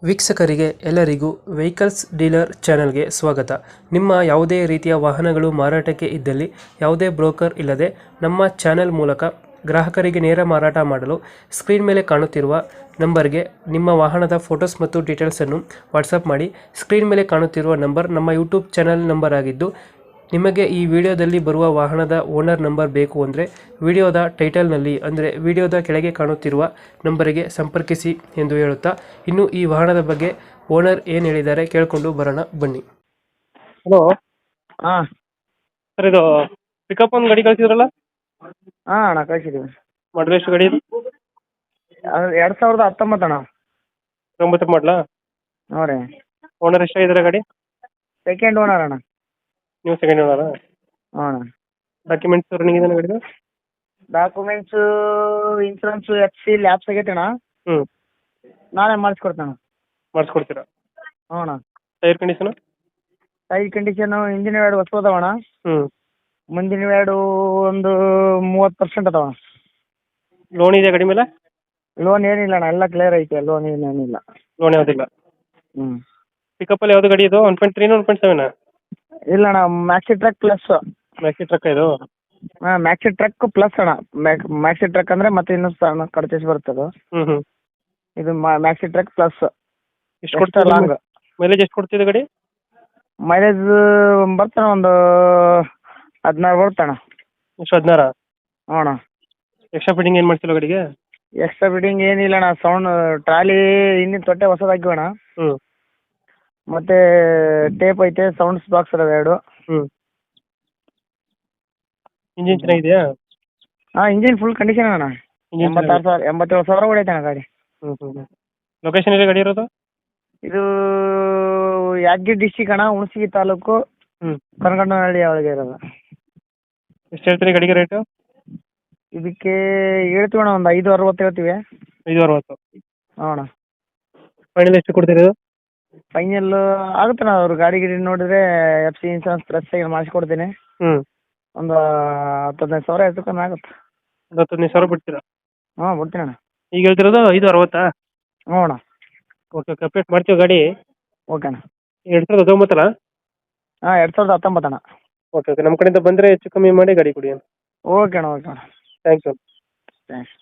ವೀಕ್ಷಕರಿಗೆ ಎಲ್ಲರಿಗೂ vehicles dealer ಚಾನೆಲ್ಗೆ ಸ್ವಾಗತ. ನಿಮ್ಮ ಯಾವುದೇ ರೀತಿಯ ವಾಹನಗಳು ಮಾರಾಟಕ್ಕೆ ಇದ್ದಲ್ಲಿ ಯಾವುದೇ ಬ್ರೋಕರ್ ಇಲ್ಲದೆ ನಮ್ಮ ಚಾನೆಲ್ ಮೂಲಕ ಗ್ರಾಹಕರಿಗೆ ನೇರ ಮಾರಾಟ ಮಾಡಲು ಸ್ಕ್ರೀನ್ ಮೇಲೆ ಕಾಣುತ್ತಿರುವ ನಂಬರ್ಗೆ ನಿಮ್ಮ ವಾಹನದ ಫೋಟೋಸ್ ಮತ್ತು ಡೀಟೇಲ್ಸನ್ನು ವಾಟ್ಸಪ್ ಮಾಡಿ. ಸ್ಕ್ರೀನ್ ಮೇಲೆ ಕಾಣುತ್ತಿರುವ ನಂಬರ್ ನಮ್ಮ ಯೂಟ್ಯೂಬ್ ಚಾನೆಲ್ ನಂಬರ್ ಆಗಿದ್ದು, ನಿಮಗೆ ಈ ವಿಡಿಯೋದಲ್ಲಿ ಬರುವ ವಾಹನದ ಓನರ್ ನಂಬರ್ ಬೇಕು ಅಂದರೆ ವಿಡಿಯೋದ ಟೈಟಲ್ನಲ್ಲಿ ಅಂದರೆ ವಿಡಿಯೋದ ಕೆಳಗೆ ಕಾಣುತ್ತಿರುವ ನಂಬರಿಗೆ ಸಂಪರ್ಕಿಸಿ ಎಂದು ಹೇಳುತ್ತಾ, ಇನ್ನು ಈ ವಾಹನದ ಬಗ್ಗೆ ಓನರ್ ಏನು ಹೇಳಿದ್ದಾರೆ ಕೇಳಿಕೊಂಡು ಬರೋಣ ಬನ್ನಿ. ಹಲೋ ಹಾಂ ಸರ್, ಇದು ಪಿಕಪ್ ಒಂದು ಗಾಡಿ ಕಳಿಸಿದ್ರಲ್ಲ, ಹಾಂ ಅಣ್ಣ ಕಳಿಸಿದ್ದೀವಿ. ಮಾಡಲ್ ಎಷ್ಟು ಗಾಡಿ? 2019 ಅಣ್ಣ. 9 ಮಾಡಲಾ? ಹ್ಞೂ ರೀ. ಓನರ್ ಎಷ್ಟಾಗಿದ್ದಾರೆ ಗಾಡಿ? ಸೆಕೆಂಡ್ ಓನರ್ ಅಣ್ಣ. ನೀವು ಸೆಕೆಂಡ್ ಓನರಾ? ಹ್ಞೂ ಅಣ್ಣ. ಡಾಕ್ಯುಮೆಂಟ್ಸ್ ರನ್ನಿಂಗ್ ಇದೆ ಗಾಡಿದು? ಡಾಕ್ಯುಮೆಂಟ್ಸು ಇನ್ಸೂರೆನ್ಸು FC ಲ್ಯಾಪ್ಸ್ ಆಗೈತೆ ಅಣ್ಣ. ಹ್ಞೂ, ನಾನೇ ಮಾಡಿಸ್ಕೊಡ್ತೇನೆ ಅಣ್ಣ. ಮಾಡಿಸ್ಕೊಡ್ತೀರಾ? ಹ್ಞೂ ಅಣ್ಣ. Tyre condition? Tyre condition engine ವ್ಯಾಡು ಹೊಸ ಅದಾವ ಅಣ್ಣ. ಹ್ಞೂ. ಮುಂದಿನ ವ್ಯಾಡು ಒಂದು 30% ಅದಾವ. ಲೋನ್ ಇದೆ ಗಾಡಿ ಮೇಲೆ? ಲೋನ್ ಏನಿಲ್ಲ ಅಣ್ಣ, ಎಲ್ಲ ಕ್ಲಿಯರ್ ಐತೆ. ಲೋನ್ ಏನಿಲ್ಲ. ಲೋನ್ ಯಾವುದಿಲ್ಲ. ಹ್ಞೂ. ಪಿಕಪ್ಪಲ್ಲಿ ಯಾವುದು ಗಾಡಿ ಇದು? 1.3 1.7? ಇಲ್ಲ ಅಣ್ಣ, maxi truck plus. Maxi truck ಇದು? ಹಾಂ, ಮ್ಯಾಕ್ಸಿ ಟ್ರಕ್ ಪ್ಲಸ್ ಅಣ್ಣ. ಮ್ಯಾಕ್ಸಿ ಟ್ರಕ್ ಅಂದರೆ ಮತ್ತೆ ಇನ್ನೂ ಸಣ್ಣ ಕಡ್ಚೇಸಿ ಬರುತ್ತೆ ಅದು. ಹ್ಞೂ. ಇದು ಮ್ಯಾಕ್ಸಿ ಟ್ರಕ್ ಪ್ಲಸ್. ಎಷ್ಟು ಕೊಡ್ತೀರಾ ಲಾಂಗ್ ಮೈಲೇಜ್? ಎಷ್ಟು ಕೊಡ್ತಿದೆ ಗಾಡಿ? ಮೈಲೇಜ್ ಬರ್ತಾನೆ ಒಂದು 16 ಬರ್ತಣ್ಣ. ಎಷ್ಟು 16? ಹ್ಞೂ ಅಣ್ಣ. ಎಕ್ಸ್ಟ್ರಾ ಫಿಟ್ಟಿಂಗ್ ಏನು ಮಾಡ್ತಿಲ್ಲ ಗಾಡಿಗೆ? ಎಕ್ಸ್ಟ್ರಾ ಫಿಟ್ಟಿಂಗ್ ಏನಿಲ್ಲ ಅಣ್ಣ. ಸೌಂಡ್ ಟ್ರಾಲಿ ಹಿಂದಿನ ತೊಟ್ಟೆ ಹೊಸದಾಗಿವಣ್ಣ. ಹ್ಞೂ. ಮತ್ತೆ ಟೇಪ್ ಐತೆ, ಸೌಂಡ್ಸ್ ಬಾಕ್ಸ್ ಅದಾವೆ 2. ಹ್ಞೂ. ಇಂಜಿನ್ ಚೆನ್ನಾಗಿದೆಯಾ? ಹಾಂ, ಇಂಜಿನ್ ಫುಲ್ ಕಂಡೀಷನ್ ಅಣ್ಣ. ಇಂಜಿನ್ 87,000 ಹೊಡೈತೆ ಅಣ್ಣ ಗಾಡಿ. ಹ್ಞೂ. ಲೊಕೇಶನ್ ಇದೆ ಗಾಡಿ ಇರೋದು? ಇದು ಯಾದಗಿರಿ ಡಿಸ್ಟಿಕ್ ಅಣ್ಣ, ಹುಣಸಗಿ ತಾಲೂಕು, ಹ್ಞೂ. ಕನಗಂಡನಹಳ್ಳಿ ಒಳಗೆ ಇರೋದು. ಎಷ್ಟು ಹೇಳ್ತೀರಿ ಗಾಡಿಗೆ ರೇಟು? ಇದಕ್ಕೆ ಹೇಳ್ತೀವಿ ಅಣ್ಣ, ಒಂದು 5,60 ಹೇಳ್ತೀವಿ. 560? ಹ್ಞೂ ಅಣ್ಣ. ಫೈನಲ್ ಎಷ್ಟು ಕೊಡ್ತೀರಿ ಇದು? ಫೈನಲ್ ಆಗುತ್ತಣ್ಣ, ಅವ್ರು ಗಾಡಿ ನೋಡಿದ್ರೆ FC ಇನ್ಸೂರೆನ್ಸ್ ಪ್ಲಸ್ ಮಾಡಿಸ್ಕೊಡ್ತೀನಿ. ಹ್ಞೂ. ಒಂದು 10-15,000 ಹೆಚ್ಚು ಕಮ್ಮಿ ಆಗುತ್ತೆ. ಒಂದು 10-15 ಬಿಡ್ತೀರಾ? ಹ್ಞೂ, ಬಿಡ್ತೀನಿ ಅಣ್ಣ. ಈಗ ಹೇಳ್ತಿರೋದು 560? ಹ್ಞೂ ಅಣ್ಣ. ಓಕೆ, ಅಪ್ಡೇಟ್ ಮಾಡ್ತೀವಿ ಗಾಡಿ. ಓಕೆ ಅಣ್ಣ. 2019 ಅಲ್ಲ? ಹಾಂ, 2019 ಅಣ್ಣ. ಓಕೆ, ನಮ್ಮ ಕಡೆಯಿಂದ ಬಂದರೆ ಹೆಚ್ಚು ಕಮ್ಮಿ ಮಾಡಿ ಗಾಡಿ ಕೊಡಿ. ಓಕೆ ಅಣ್ಣ. ಓಕೆ ಅಣ್ಣ. ಥ್ಯಾಂಕ್ಸ್. ಥ್ಯಾಂಕ್ಸ್.